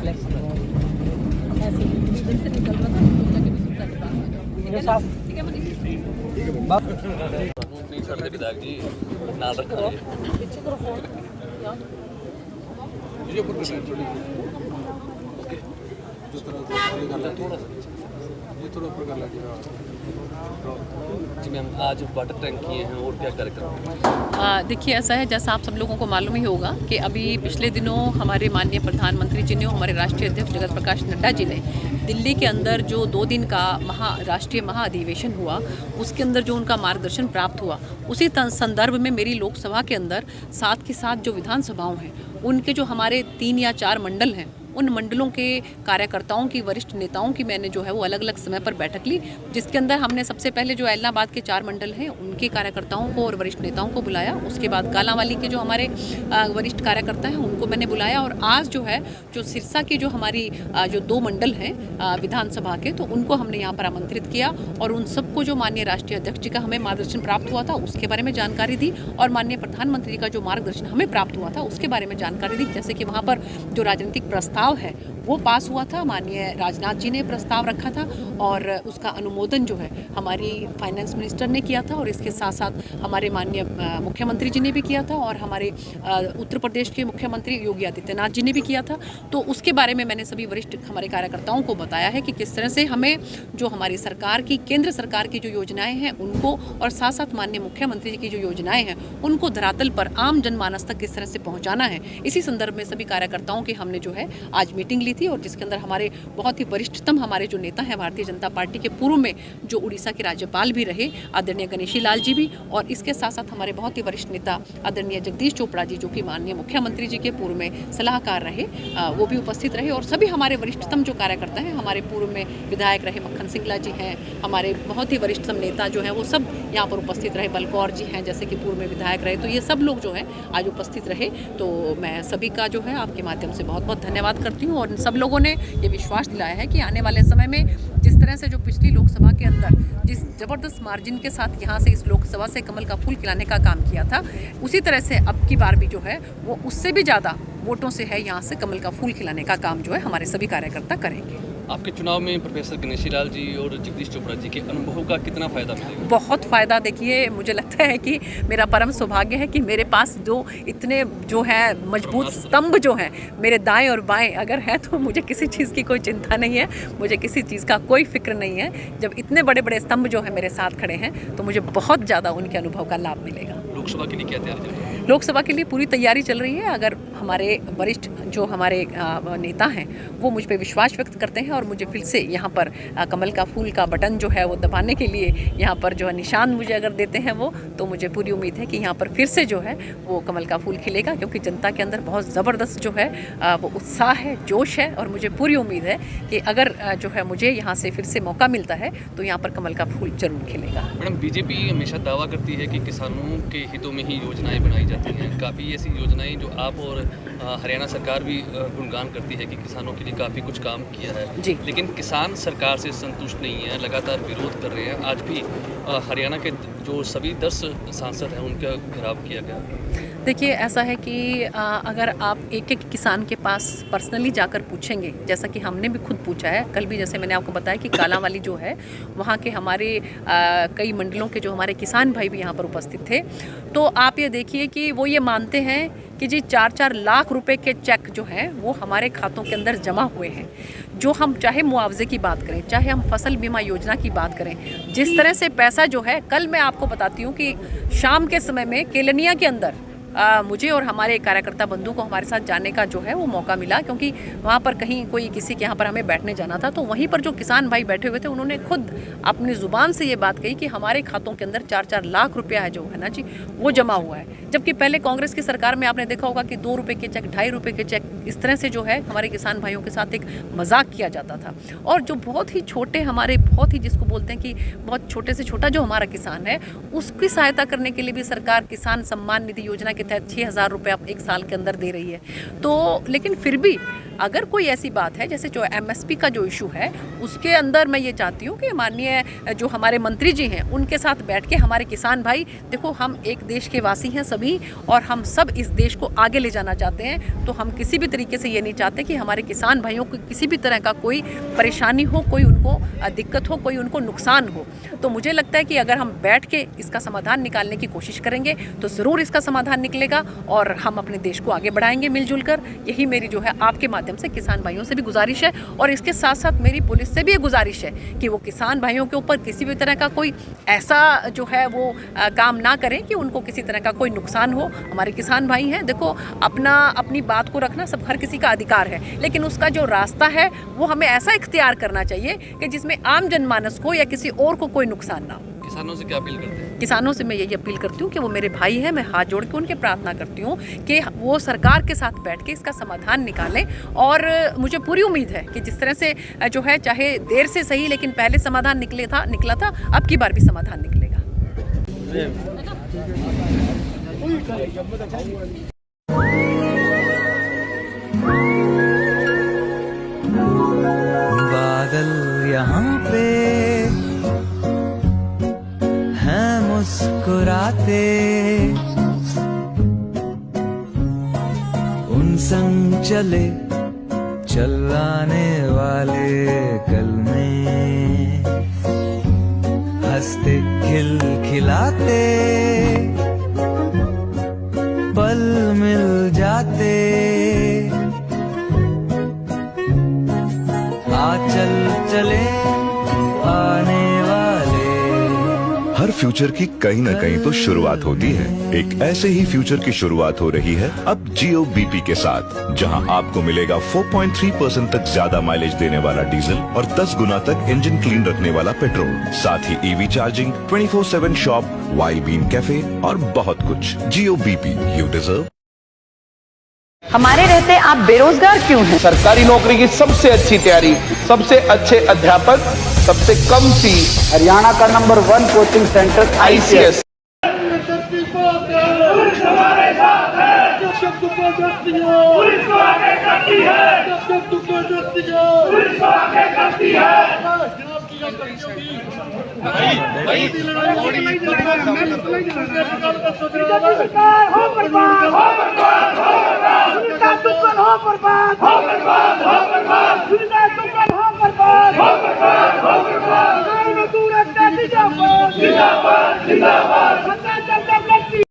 Flex ऐसे इधर से निकल रहा था, सोचा कि विष्णुता के पास आ जाओ। ठीक है ना? ठीक है मनीष? विधायक जी नाल रखो पीछे करो फोन जी मैम, आज वाटर टैंक किए हैं और क्या कार्यक्रम? देखिए, ऐसा है जैसा आप सब लोगों को मालूम ही होगा कि अभी पिछले दिनों हमारे माननीय प्रधानमंत्री जी ने, हमारे राष्ट्रीय अध्यक्ष जगत प्रकाश नड्डा जी ने दिल्ली के अंदर जो 2 दिन का राष्ट्रीय महाअधिवेशन हुआ, उसके अंदर जो उनका मार्गदर्शन प्राप्त हुआ, उसी संदर्भ में मेरी लोकसभा के अंदर साथ के साथ जो विधानसभाओं हैं, उनके जो हमारे 3 या 4 मंडल हैं, उन मंडलों के कार्यकर्ताओं की, वरिष्ठ नेताओं की मैंने जो है वो अलग अलग समय पर बैठक ली, जिसके अंदर हमने सबसे पहले जो इलाहाबाद के 4 मंडल हैं उनके कार्यकर्ताओं को और वरिष्ठ नेताओं को बुलाया। उसके बाद कालांवाली के जो हमारे वरिष्ठ कार्यकर्ता हैं उनको मैंने बुलाया, और आज जो है जो सिरसा की जो हमारी जो 2 मंडल हैं विधानसभा के, तो उनको हमने यहाँ पर आमंत्रित किया और उन सबको जो माननीय राष्ट्रीय अध्यक्ष जी का हमें मार्गदर्शन प्राप्त हुआ था उसके बारे में जानकारी दी, और माननीय प्रधानमंत्री का जो मार्गदर्शन हमें प्राप्त हुआ था उसके बारे में जानकारी दी। जैसे कि वहाँ पर जो राजनीतिक प्रस्ताव है वो पास हुआ था, माननीय राजनाथ जी ने प्रस्ताव रखा था और उसका अनुमोदन जो है हमारी फाइनेंस मिनिस्टर ने किया था, और इसके साथ साथ हमारे माननीय मुख्यमंत्री जी ने भी किया था, और हमारे उत्तर प्रदेश के मुख्यमंत्री योगी आदित्यनाथ जी ने भी किया था। तो उसके बारे में मैंने सभी वरिष्ठ हमारे कार्यकर्ताओं को बताया है कि किस तरह से हमें जो हमारी सरकार की, केंद्र सरकार की जो योजनाएं हैं उनको, और साथ साथ माननीय मुख्यमंत्री जी की जो योजनाएं हैं उनको धरातल पर आम जनमानस तक किस तरह से पहुँचाना है, इसी संदर्भ में सभी कार्यकर्ताओं की हमने जो है आज मीटिंग ली थी, और जिसके अंदर हमारे बहुत ही वरिष्ठतम हमारे जो नेता हैं भारतीय जनता पार्टी के, पूर्व में जो उड़ीसा के राज्यपाल भी रहे आदरणीय गणेशी लाल जी भी, और इसके साथ साथ हमारे बहुत ही वरिष्ठ नेता आदरणीय जगदीश चोपड़ा जी जो कि माननीय मुख्यमंत्री जी के पूर्व में सलाहकार रहे, वो भी उपस्थित रहे, और सभी हमारे वरिष्ठतम जो कार्यकर्ता हैं, हमारे पूर्व में विधायक रहे मक्खन सिंगला जी हैं, हमारे बहुत ही वरिष्ठतम नेता जो हैं वो सब यहाँ पर उपस्थित रहे, बलकौर जी हैं जैसे कि पूर्व में विधायक रहे, तो ये सब लोग जो हैं आज उपस्थित रहे। तो मैं सभी का जो है आपके माध्यम से बहुत बहुत धन्यवाद करती हूँ, और सब लोगों ने ये विश्वास दिलाया है कि आने वाले समय में जिस तरह से जो पिछली लोकसभा के अंदर जिस जबरदस्त मार्जिन के साथ यहाँ से इस लोकसभा से कमल का फूल खिलाने का काम किया था, उसी तरह से अब की बार भी जो है वो उससे भी ज़्यादा वोटों से है यहाँ से कमल का फूल खिलाने का काम जो है हमारे सभी कार्यकर्ता करेंगे। आपके चुनाव में प्रोफेसर गणेशी लाल जी और जगदीश चोपड़ा जी के अनुभव का कितना फ़ायदा मिलेगा? बहुत फ़ायदा। देखिए, मुझे लगता है कि मेरा परम सौभाग्य है कि मेरे पास जो इतने जो है मजबूत स्तंभ जो हैं मेरे दाएं और बाएं अगर हैं, तो मुझे किसी चीज़ की कोई चिंता नहीं है, मुझे किसी चीज़ का कोई फिक्र नहीं है। जब इतने बड़े बड़े स्तंभ जो है मेरे साथ खड़े हैं तो मुझे बहुत ज़्यादा उनके अनुभव का लाभ मिलेगा। लोकसभा के लिए क्या तैयारी चल रही है? लोकसभा के लिए पूरी तैयारी चल रही है। अगर हमारे वरिष्ठ जो हमारे नेता हैं वो मुझ पर विश्वास व्यक्त करते हैं और मुझे फिर से यहाँ पर कमल का फूल का बटन जो है वो दबाने के लिए यहाँ पर जो है निशान मुझे अगर देते हैं वो, तो मुझे पूरी उम्मीद है कि यहाँ पर फिर से जो है वो कमल का फूल खिलेगा, क्योंकि जनता के अंदर बहुत ज़बरदस्त जो है वो उत्साह है, जोश है, और मुझे पूरी उम्मीद है कि अगर जो है मुझे यहाँ से फिर से मौका मिलता है तो यहाँ पर कमल का फूल जरूर खिलेगा। मैडम, बीजेपी हमेशा दावा करती है कि किसानों के हितों में ही योजनाएं बनाई जाती हैं। काफ़ी ऐसी योजनाएं जो आप और हरियाणा सरकार भी गुणगान करती है कि किसानों के लिए काफ़ी कुछ काम किया है जी, लेकिन किसान सरकार से संतुष्ट नहीं है, लगातार विरोध कर रहे हैं। आज भी हरियाणा के जो सभी 10 सांसद हैं उनका घेराव किया गया। देखिए, ऐसा है कि अगर आप एक एक किसान के पास पर्सनली जाकर पूछेंगे, जैसा कि हमने भी खुद पूछा है, कल भी जैसे मैंने आपको बताया कि कालांवाली जो है वहाँ के हमारे कई मंडलों के जो हमारे किसान भाई भी यहाँ पर उपस्थित थे, तो आप ये देखिए कि वो ये मानते हैं कि जी 4-4 लाख रुपए के चेक जो हैं वो हमारे खातों के अंदर जमा हुए हैं। जो हम चाहे मुआवजे की बात करें, चाहे हम फसल बीमा योजना की बात करें, जिस तरह से पैसा जो है, कल मैं आपको बताती हूँ कि शाम के समय में केलनिया के अंदर मुझे और हमारे कार्यकर्ता बंधु को हमारे साथ जाने का जो है वो मौका मिला, क्योंकि वहाँ पर कहीं कोई किसी के यहाँ पर हमें बैठने जाना था, तो वहीं पर जो किसान भाई बैठे हुए थे उन्होंने खुद अपनी ज़ुबान से ये बात कही कि हमारे खातों के अंदर 4-4 लाख रुपया है जो है ना जी वो जमा हुआ है। जबकि पहले कांग्रेस की सरकार में आपने देखा होगा कि 2 रुपये के चेक, 2.5 रुपये के चेक, इस तरह से जो है हमारे किसान भाइयों के साथ एक मजाक किया जाता था। और जो बहुत ही छोटे हमारे, बहुत ही जिसको बोलते हैं कि बहुत छोटे से छोटा जो हमारा किसान है, उसकी सहायता करने के लिए भी सरकार किसान सम्मान निधि योजना के के तहत 6,000 रुपये आप एक साल के अंदर दे रही है। तो लेकिन फिर भी अगर कोई ऐसी बात है जैसे जो MSP का जो इशू है उसके अंदर मैं ये चाहती हूँ कि माननीय जो हमारे मंत्री जी हैं उनके साथ बैठ के हमारे किसान भाई, देखो हम एक देश के वासी हैं सभी और हम सब इस देश को आगे ले जाना चाहते हैं। तो हम किसी भी तरीके से ये नहीं चाहते कि हमारे किसान भाइयों को किसी भी तरह का कोई परेशानी हो, कोई उनको दिक्कत हो, कोई उनको नुकसान हो। तो मुझे लगता है कि अगर हम बैठ के इसका समाधान निकालने की कोशिश करेंगे तो ज़रूर इसका समाधान निकलेगा और हम अपने देश को आगे बढ़ाएंगे मिलजुल कर। यही मेरी जो है आपके माध्यम से किसान भाइयों से भी गुजारिश है और इसके साथ साथ मेरी पुलिस से भी ये गुजारिश है कि वो किसान भाइयों के ऊपर किसी भी तरह का कोई ऐसा जो है वो काम ना करें कि उनको किसी तरह का कोई नुकसान हो। हमारे किसान भाई हैं, देखो अपनी बात को रखना सब हर किसी का अधिकार है, लेकिन उसका जो रास्ता है वो हमें ऐसा इख्तियार करना चाहिए कि जिसमें आम जनमानस को या किसी और को कोई नुकसान ना हो। किसानों से क्या अपील करते हैं? किसानों से मैं यही अपील करती हूँ कि वो मेरे भाई हैं, मैं हाथ जोड़ के उनके प्रार्थना करती हूँ कि वो सरकार के साथ बैठ के इसका समाधान निकालें। और मुझे पूरी उम्मीद है कि जिस तरह से जो है चाहे देर से सही लेकिन पहले समाधान निकला था, अब की बार भी समाधान निकलेगा। बादल यहाँ पे हैं मुस्कुराते, उन संग चले चलाने वाले कल में हंसते खिलखिलाते पल मिल जाते, चल चले आने वाले। हर फ्यूचर की कहीं न कहीं तो शुरुआत होती है। एक ऐसे ही फ्यूचर की शुरुआत हो रही है अब Jio BP के साथ, जहां आपको मिलेगा 4.3% तक ज्यादा माइलेज देने वाला डीजल और 10 गुना तक इंजन क्लीन रखने वाला पेट्रोल, साथ ही EV charging, 24/7 shop, Wild Bean Cafe और बहुत कुछ। Jio BP, you deserve। हमारे रहते आप बेरोजगार क्यों हैं? सरकारी नौकरी की सबसे अच्छी तैयारी, सबसे अच्छे अध्यापक, सबसे कम फीस, हरियाणा का नंबर 1 कोचिंग सेंटर ICS। जिंदाबाद जिंदाबाद।